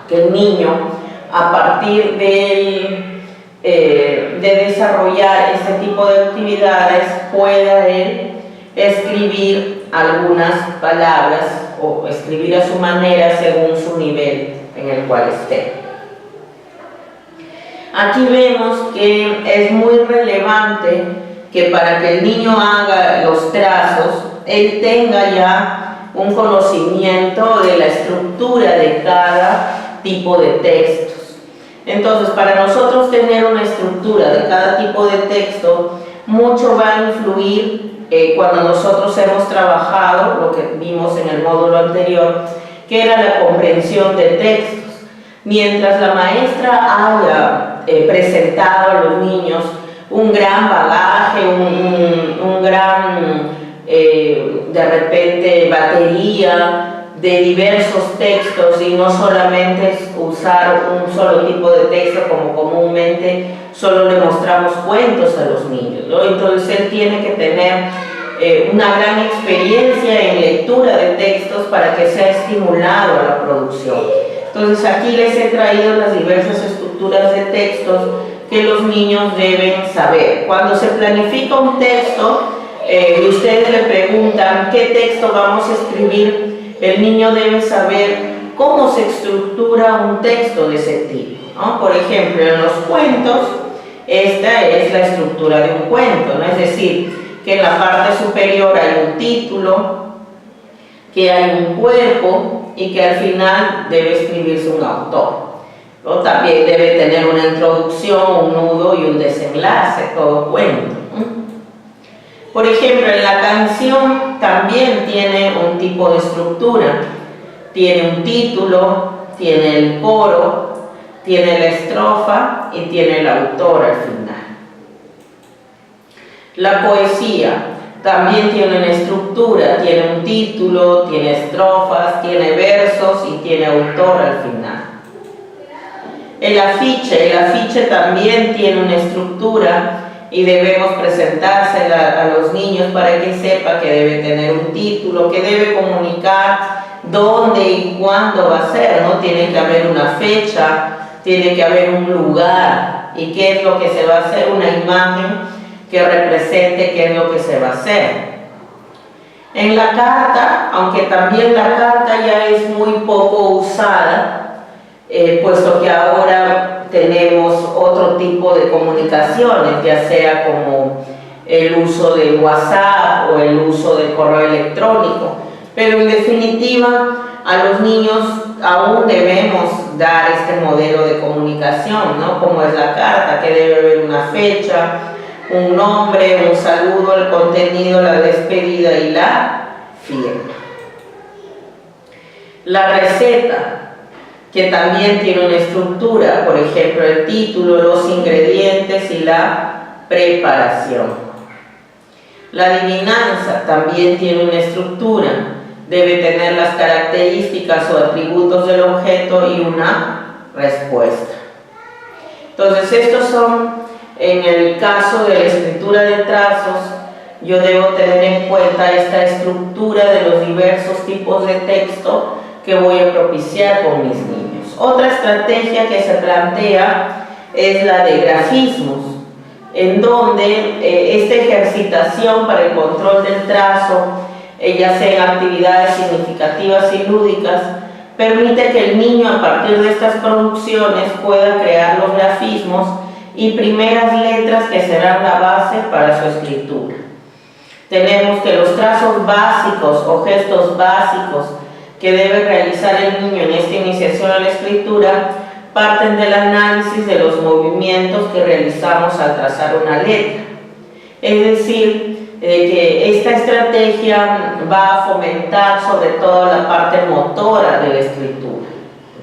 que el niño, a partir de desarrollar este tipo de actividades, pueda él escribir algunas palabras o escribir a su manera según su nivel en el cual esté. Aquí vemos que es muy relevante que para que el niño haga los trazos, él tenga ya un conocimiento de la estructura de cada tipo de textos. Entonces, para nosotros tener una estructura de cada tipo de texto, mucho va a influir cuando nosotros hemos trabajado, lo que vimos en el módulo anterior, que era la comprensión de textos. Mientras la maestra haya presentado a los niños un gran bagaje, un gran de repente batería de diversos textos y no solamente usar un solo tipo de texto como comúnmente solo le mostramos cuentos a los niños, ¿no? Entonces él tiene que tener una gran experiencia en lectura de textos para que sea estimulado a la producción. Entonces aquí les he traído las diversas estructuras de textos que los niños deben saber. Cuando se planifica un texto y ustedes le preguntan qué texto vamos a escribir, el niño debe saber cómo se estructura un texto de ese tipo, ¿no? Por ejemplo, en los cuentos, esta es la estructura de un cuento, ¿no? Es decir, que en la parte superior hay un título, que hay un cuerpo y que al final debe escribirse un autor, ¿no? También debe tener una introducción, un nudo y un desenlace, todo cuento. Por ejemplo, en la canción también tiene un tipo de estructura. Tiene un título, tiene el coro, tiene la estrofa y tiene el autor al final. La poesía también tiene una estructura, tiene un título, tiene estrofas, tiene versos y tiene autor al final. El afiche también tiene una estructura y debemos presentársela a los niños para que sepa que debe tener un título, que debe comunicar dónde y cuándo va a ser, ¿no? Tiene que haber una fecha, tiene que haber un lugar y qué es lo que se va a hacer, una imagen que represente qué es lo que se va a hacer. En la carta, aunque también la carta ya es muy poco usada, puesto que ahora tenemos otro tipo de comunicaciones, ya sea como el uso de WhatsApp o el uso del correo electrónico, pero en definitiva a los niños aún debemos dar este modelo de comunicación, ¿no? Como es la carta, que debe haber una fecha, un nombre, un saludo, el contenido, la despedida y la firma. La receta, que también tiene una estructura, por ejemplo, el título, los ingredientes y la preparación. La adivinanza también tiene una estructura, debe tener las características o atributos del objeto y una respuesta. Entonces, estos son, en el caso de la escritura de trazos, yo debo tener en cuenta esta estructura de los diversos tipos de texto que voy a propiciar con mis niños. Otra estrategia que se plantea es la de grafismos, en donde esta ejercitación para el control del trazo, ya sea en actividades significativas y lúdicas, permite que el niño a partir de estas producciones pueda crear los grafismos y primeras letras que serán la base para su escritura. Tenemos que los trazos básicos o gestos básicos que debe realizar el niño en esta iniciación a la escritura parten del análisis de los movimientos que realizamos al trazar una letra. Es decir, que esta estrategia va a fomentar sobre todo la parte motora de la escritura.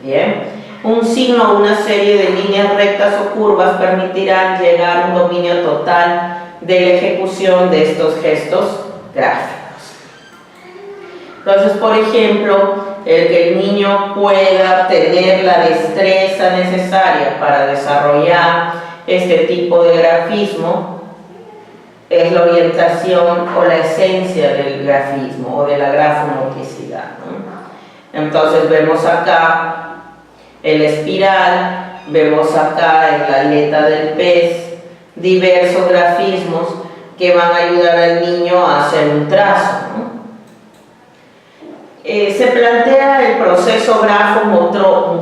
¿Bien? Un signo o una serie de líneas rectas o curvas permitirán llegar a un dominio total de la ejecución de estos gestos gráficos. Entonces, por ejemplo, el que el niño pueda tener la destreza necesaria para desarrollar este tipo de grafismo es la orientación o la esencia del grafismo o de la grafomotricidad, ¿no? Entonces vemos acá el espiral, vemos acá en la aleta del pez diversos grafismos que van a ayudar al niño a hacer un trazo, ¿no? Se plantea el proceso grafomotor,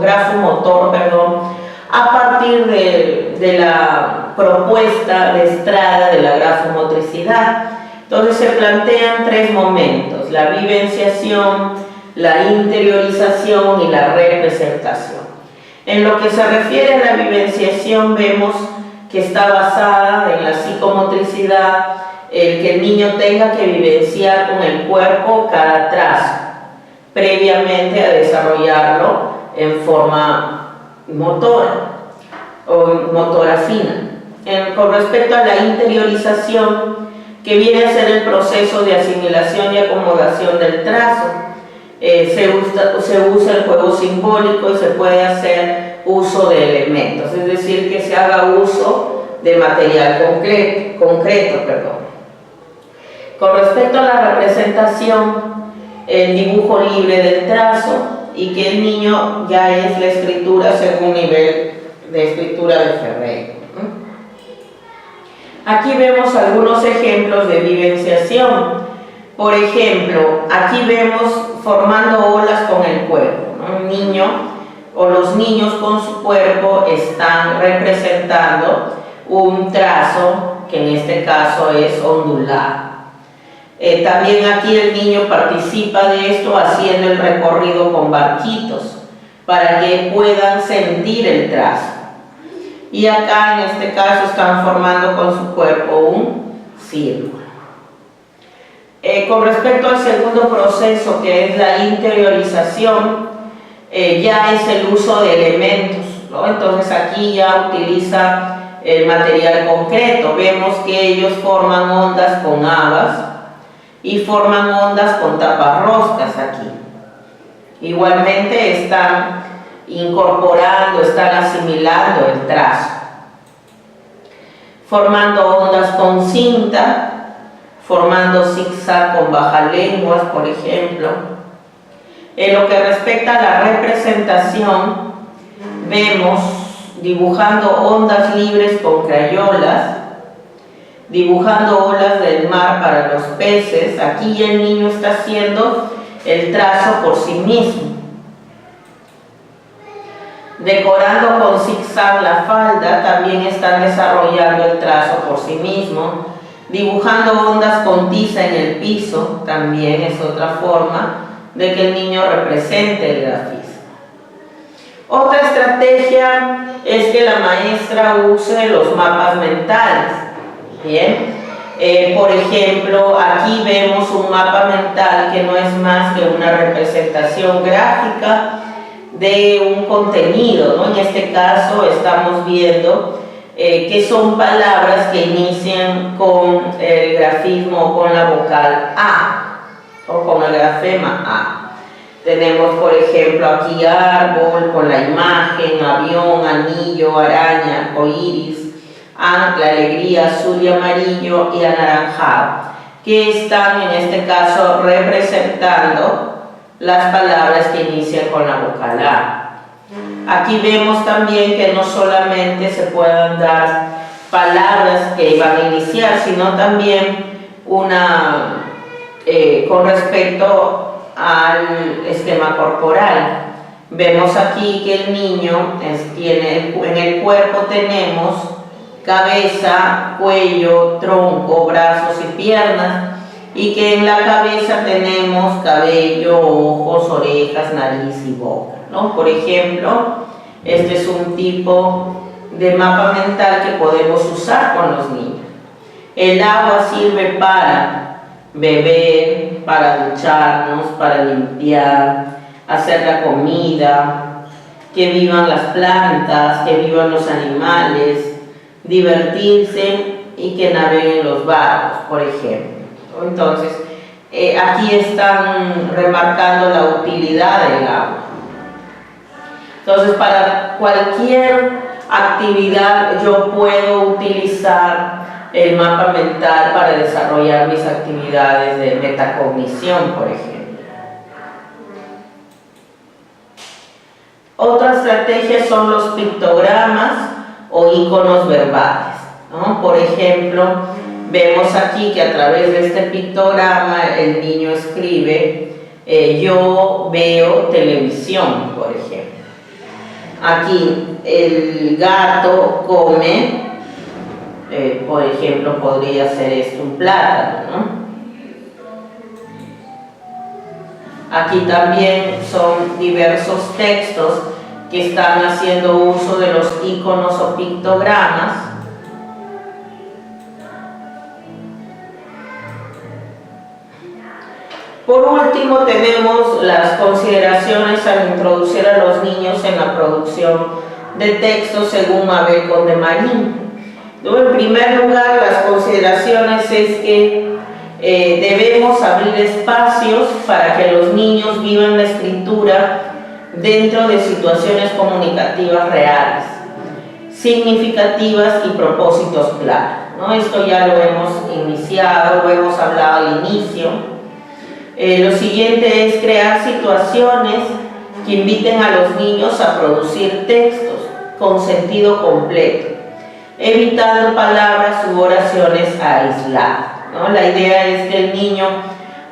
a partir de la propuesta de Estrada de la grafomotricidad. Entonces se plantean tres momentos: la vivenciación, la interiorización y la representación. En lo que se refiere a la vivenciación, vemos que está basada en la psicomotricidad, el que el niño tenga que vivenciar con el cuerpo cada trazo, previamente a desarrollarlo en forma motora o motora fina. Con respecto a la interiorización, que viene a ser el proceso de asimilación y acomodación del trazo, se usa el juego simbólico y se puede hacer uso de elementos, es decir, que se haga uso de material concreto. Con respecto a la representación, el dibujo libre del trazo y que el niño ya es la escritura según nivel de escritura de Ferreiro. Aquí vemos algunos ejemplos de vivenciación. Por ejemplo, aquí vemos formando olas con el cuerpo, ¿no? Un niño o los niños con su cuerpo están representando un trazo que en este caso es ondulado. También aquí el niño participa de esto haciendo el recorrido con barquitos para que puedan sentir el trazo. Y acá en este caso están formando con su cuerpo un círculo. Con respecto al segundo proceso, que es la interiorización, ya es el uso de elementos, ¿no? Entonces aquí ya utiliza el material concreto. Vemos que ellos forman ondas con habas y forman ondas con taparroscas aquí. Igualmente están incorporando, están asimilando el trazo, formando ondas con cinta, formando zigzag con bajalenguas, por ejemplo. En lo que respecta a la representación, vemos dibujando ondas libres con crayolas, dibujando olas del mar para los peces. Aquí el niño está haciendo el trazo por sí mismo. Decorando con zigzag la falda, también están desarrollando el trazo por sí mismo. Dibujando ondas con tiza en el piso, también es otra forma de que el niño represente el grafismo. Otra estrategia es que la maestra use los mapas mentales. Bien, por ejemplo, aquí vemos un mapa mental que no es más que una representación gráfica de un contenido, ¿no? En este caso estamos viendo que son palabras que inician con el grafismo o con la vocal A o con el grafema A. Tenemos, por ejemplo, aquí árbol con la imagen, avión, anillo, araña, arcoíris, ancla, alegría, azul y amarillo y anaranjado, que están en este caso representando las palabras que inician con la vocal A. Aquí vemos también que no solamente se pueden dar palabras que van a iniciar, sino también una con respecto al esquema corporal. Vemos aquí que el niño tiene, en el cuerpo tenemos cabeza, cuello, tronco, brazos y piernas, y que en la cabeza tenemos cabello, ojos, orejas, nariz y boca, ¿no? Por ejemplo, este es un tipo de mapa mental que podemos usar con los niños. El agua sirve para beber, para ducharnos, para limpiar, hacer la comida, que vivan las plantas, que vivan los animales, divertirse y que naveguen los barcos, por ejemplo. Entonces, aquí están remarcando la utilidad del agua. Entonces, para cualquier actividad yo puedo utilizar el mapa mental para desarrollar mis actividades de metacognición, por ejemplo. Otra estrategia son los pictogramas o iconos verbales, ¿no? Por ejemplo, vemos aquí que a través de este pictograma el niño escribe yo veo televisión, por ejemplo. Aquí el gato come, por ejemplo, podría ser esto un plátano, ¿no? Aquí también son diversos textos que están haciendo uso de los iconos o pictogramas. Por último, tenemos las consideraciones al introducir a los niños en la producción de textos según Mabel Condemarín. En primer lugar, las consideraciones es que debemos abrir espacios para que los niños vivan la escritura dentro de situaciones comunicativas reales, significativas y propósitos claros, ¿no? Esto ya lo hemos iniciado, lo hemos hablado al inicio. Lo siguiente es crear situaciones que inviten a los niños a producir textos con sentido completo, evitando palabras u oraciones aisladas, ¿no? La idea es que el niño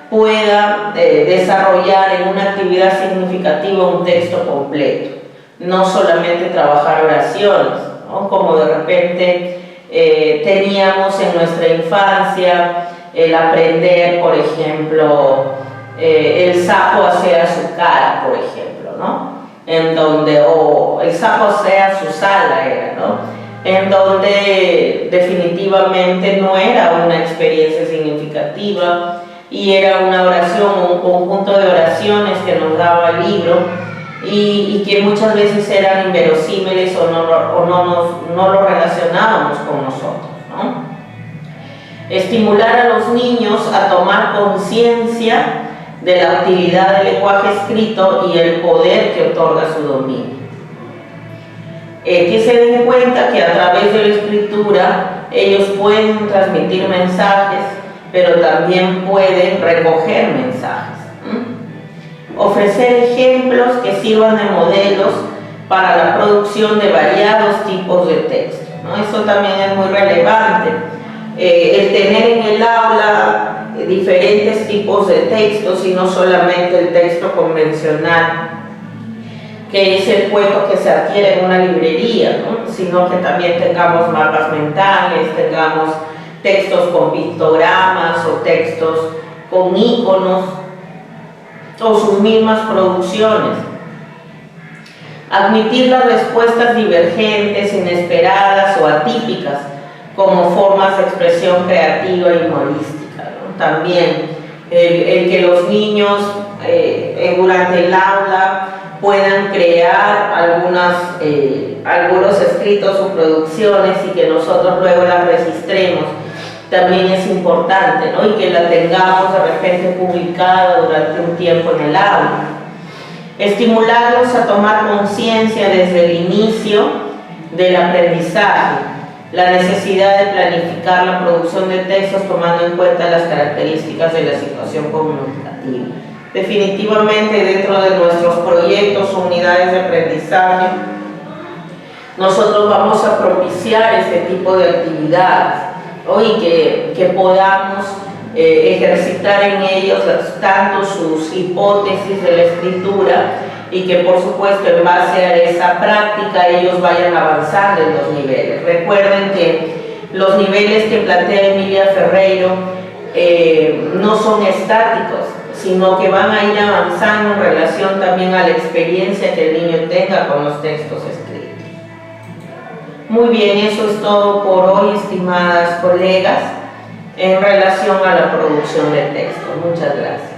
pueda desarrollar en una actividad significativa un texto completo, no solamente trabajar oraciones, ¿no? Como de repente teníamos en nuestra infancia el aprender, por ejemplo, el sapo hacía su cara, por ejemplo, ¿no? En donde, o el sapo hacía su sala, era, ¿no? En donde definitivamente no era una experiencia significativa, y era una oración o un conjunto de oraciones que nos daba el libro y que muchas veces eran inverosímiles o no lo relacionábamos con nosotros, ¿no? Estimular a los niños a tomar conciencia de la utilidad del lenguaje escrito y el poder que otorga su dominio. Que se den cuenta que a través de la escritura ellos pueden transmitir mensajes, pero también pueden recoger mensajes. Ofrecer ejemplos que sirvan de modelos para la producción de variados tipos de texto, ¿no? Eso también es muy relevante. El tener en el aula diferentes tipos de textos y no solamente el texto convencional, que es el cuento que se adquiere en una librería, ¿no? Sino que también tengamos mapas mentales, tengamos textos con pictogramas o textos con íconos o sus mismas producciones. Admitir las respuestas divergentes, inesperadas o atípicas como formas de expresión creativa y humorística, ¿no? También el que los niños durante el aula puedan crear algunos escritos o producciones y que nosotros luego las registremos, también es importante, ¿no? Y que la tengamos de repente publicada durante un tiempo en el aula. Estimularlos a tomar conciencia desde el inicio del aprendizaje, la necesidad de planificar la producción de textos tomando en cuenta las características de la situación comunicativa. Definitivamente dentro de nuestros proyectos o unidades de aprendizaje, nosotros vamos a propiciar este tipo de actividades, ¿no? Y que podamos ejercitar en ellos tanto sus hipótesis de la escritura y que por supuesto en base a esa práctica ellos vayan avanzando en los niveles. Recuerden que los niveles que plantea Emilia Ferreiro no son estáticos, sino que van a ir avanzando en relación también a la experiencia que el niño tenga con los textos escritos. Muy bien, eso es todo por hoy, estimadas colegas, en relación a la producción de texto. Muchas gracias.